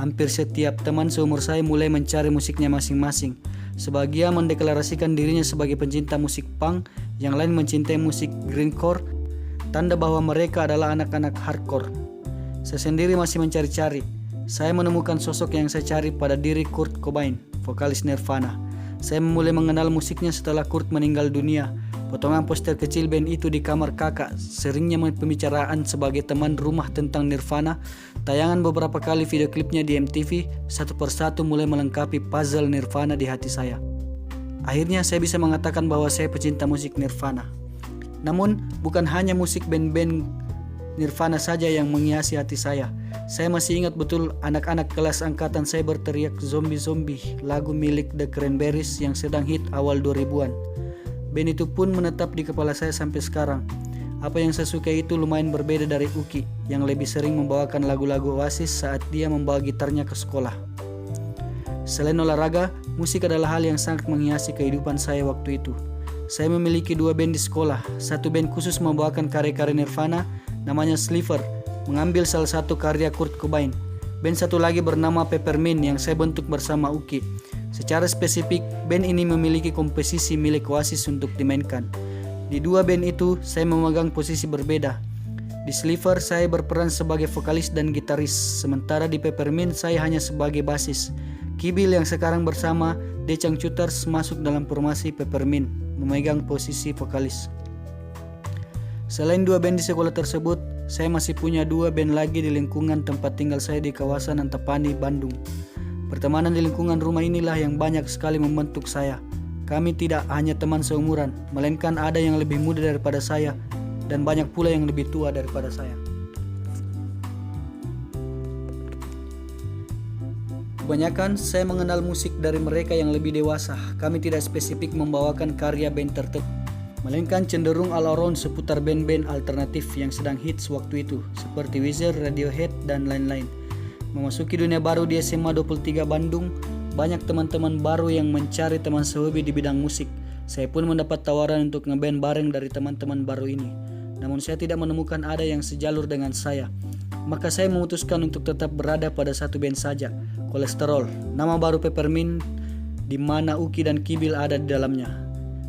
Hampir setiap teman seumur saya mulai mencari musiknya masing-masing. Sebagian mendeklarasikan dirinya sebagai pencinta musik punk, yang lain mencintai musik grindcore, tanda bahwa mereka adalah anak-anak hardcore. Saya sendiri masih mencari-cari. Saya menemukan sosok yang saya cari pada diri Kurt Cobain, vokalis Nirvana. Saya mulai mengenal musiknya setelah Kurt meninggal dunia. Potongan poster kecil band itu di kamar kakak, seringnya pembicaraan sebagai teman rumah tentang Nirvana, tayangan beberapa kali video klipnya di MTV, satu persatu mulai melengkapi puzzle Nirvana di hati saya. Akhirnya saya bisa mengatakan bahwa saya pecinta musik Nirvana. Namun, bukan hanya musik band-band Nirvana saja yang menghiasi hati saya. Saya masih ingat betul anak-anak kelas angkatan saya berteriak zombie-zombie, lagu milik The Cranberries yang sedang hit awal 2000-an. Band itu pun menetap di kepala saya sampai sekarang. Apa yang saya suka itu lumayan berbeda dari Uki, yang lebih sering membawakan lagu-lagu Oasis saat dia membawa gitarnya ke sekolah. Selain olahraga, musik adalah hal yang sangat menghiasi kehidupan saya waktu itu. Saya memiliki 2 band di sekolah. Satu band khusus membawakan karya-karya Nirvana, namanya Sliver, mengambil salah satu karya Kurt Cobain. Band satu lagi bernama Peppermint yang saya bentuk bersama Uki. Secara spesifik, band ini memiliki komposisi milik Oasis untuk dimainkan. Di 2 band itu, saya memegang posisi berbeda. Di Sliver, saya berperan sebagai vokalis dan gitaris, sementara di Peppermint, saya hanya sebagai basis. Kibil yang sekarang bersama The Changcuters masuk dalam formasi Peppermint, memegang posisi vokalis. Selain 2 band di sekolah tersebut, saya masih punya 2 band lagi di lingkungan tempat tinggal saya di kawasan Antapani, Bandung. Pertemanan di lingkungan rumah inilah yang banyak sekali membentuk saya. Kami tidak hanya teman seumuran, melainkan ada yang lebih muda daripada saya, dan banyak pula yang lebih tua daripada saya. Kebanyakan saya mengenal musik dari mereka yang lebih dewasa. Kami tidak spesifik membawakan karya band tertentu, melainkan cenderung all-around seputar band-band alternatif yang sedang hits waktu itu, seperti Weezer, Radiohead, dan lain-lain. Memasuki dunia baru di SMA 23 Bandung, banyak teman-teman baru yang mencari teman sehobi di bidang musik. Saya pun mendapat tawaran untuk ngeband bareng dari teman-teman baru ini. Namun saya tidak menemukan ada yang sejalur dengan saya. Maka saya memutuskan untuk tetap berada pada satu band saja, Kolesterol, nama baru Peppermint, di mana Uki dan Kibil ada di dalamnya.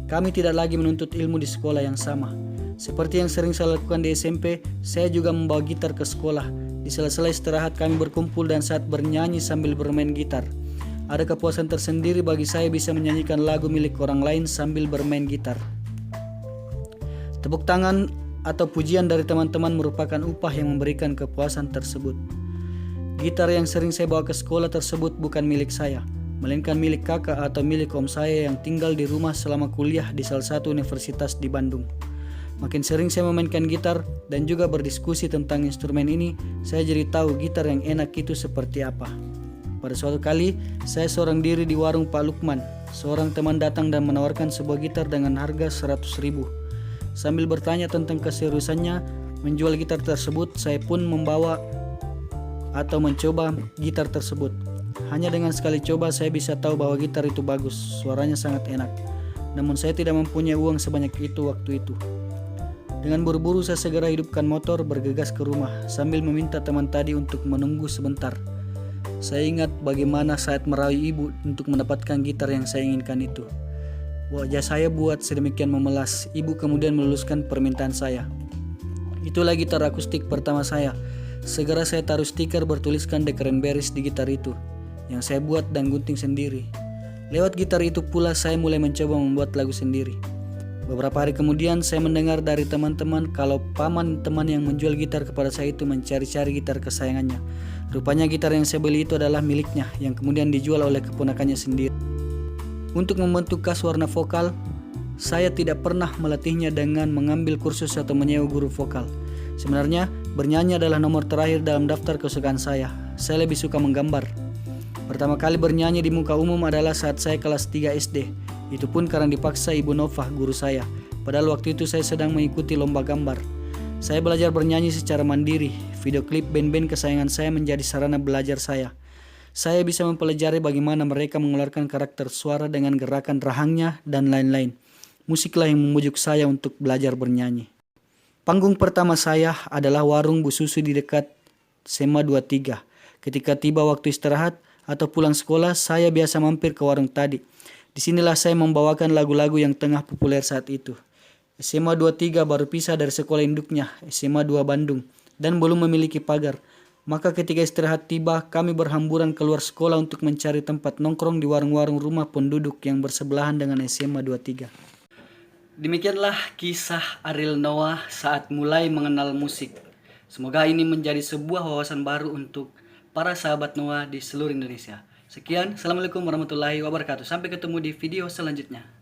Kami tidak lagi menuntut ilmu di sekolah yang sama. Seperti yang sering saya lakukan di SMP, saya juga membawa gitar ke sekolah. Di sela-sela istirahat kami berkumpul dan saat bernyanyi sambil bermain gitar. Ada kepuasan tersendiri bagi saya bisa menyanyikan lagu milik orang lain sambil bermain gitar. Tepuk tangan atau pujian dari teman-teman merupakan upah yang memberikan kepuasan tersebut. Gitar yang sering saya bawa ke sekolah tersebut bukan milik saya, melainkan milik kakak atau milik om saya yang tinggal di rumah selama kuliah di salah satu universitas di Bandung. Makin sering saya memainkan gitar dan juga berdiskusi tentang instrumen ini, saya jadi tahu gitar yang enak itu seperti apa. Pada suatu kali, saya seorang diri di warung Pak Lukman. Seorang teman datang dan menawarkan sebuah gitar dengan harga 100.000. Sambil bertanya tentang keseriusannya menjual gitar tersebut, saya pun membawa atau mencoba gitar tersebut. Hanya dengan sekali coba saya bisa tahu bahwa gitar itu bagus, suaranya sangat enak. Namun saya tidak mempunyai uang sebanyak itu waktu itu. Dengan buru-buru saya segera hidupkan motor bergegas ke rumah sambil meminta teman tadi untuk menunggu sebentar. Saya ingat bagaimana saat merayu ibu untuk mendapatkan gitar yang saya inginkan itu. Wajah saya buat sedemikian memelas. Ibu kemudian meluluskan permintaan saya. Itulah gitar akustik pertama saya. Segera saya taruh stiker bertuliskan The Cranberries di gitar itu, yang saya buat dan gunting sendiri. Lewat gitar itu pula saya mulai mencoba membuat lagu sendiri. Beberapa hari kemudian saya mendengar dari teman-teman kalau paman teman yang menjual gitar kepada saya itu mencari-cari gitar kesayangannya. Rupanya gitar yang saya beli itu adalah miliknya yang kemudian dijual oleh keponakannya sendiri. Untuk membentuk khas warna vokal, saya tidak pernah melatihnya dengan mengambil kursus atau menyewa guru vokal. Sebenarnya bernyanyi adalah nomor terakhir dalam daftar kesukaan saya. Saya lebih suka menggambar. Pertama kali bernyanyi di muka umum adalah saat saya kelas 3 SD. Itu pun karena dipaksa Ibu Novah, guru saya. Padahal waktu itu saya sedang mengikuti lomba gambar. Saya belajar bernyanyi secara mandiri. Video klip band-band kesayangan saya menjadi sarana belajar saya. Saya bisa mempelajari bagaimana mereka mengeluarkan karakter suara dengan gerakan rahangnya dan lain-lain. Musiklah yang membujuk saya untuk belajar bernyanyi. Panggung pertama saya adalah warung Bu Susu di dekat SMA 23. Ketika tiba waktu istirahat atau pulang sekolah, saya biasa mampir ke warung tadi. Disinilah saya membawakan lagu-lagu yang tengah populer saat itu. SMA 23 baru pisah dari sekolah induknya, SMA 2 Bandung, dan belum memiliki pagar. Maka ketika istirahat tiba, kami berhamburan keluar sekolah untuk mencari tempat nongkrong di warung-warung rumah penduduk yang bersebelahan dengan SMA 23. Demikianlah kisah Ariel Noah saat mulai mengenal musik. Semoga ini menjadi sebuah wawasan baru untuk para sahabat Noah di seluruh Indonesia. Sekian, Assalamualaikum warahmatullahi wabarakatuh. Sampai ketemu di video selanjutnya.